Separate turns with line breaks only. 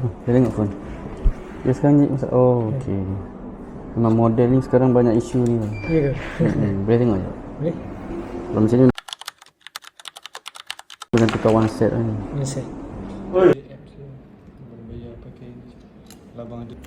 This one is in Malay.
Dia tengok phone. Dia sekarang ni masak. Oh, okey. Memang model ni sekarang banyak isu ni.
Ya ke?
Boleh tengok tak?
Boleh?
Kalau macam ni dengan tukar one set ni.
One set.
Oi.
Bayar pakai labang dia.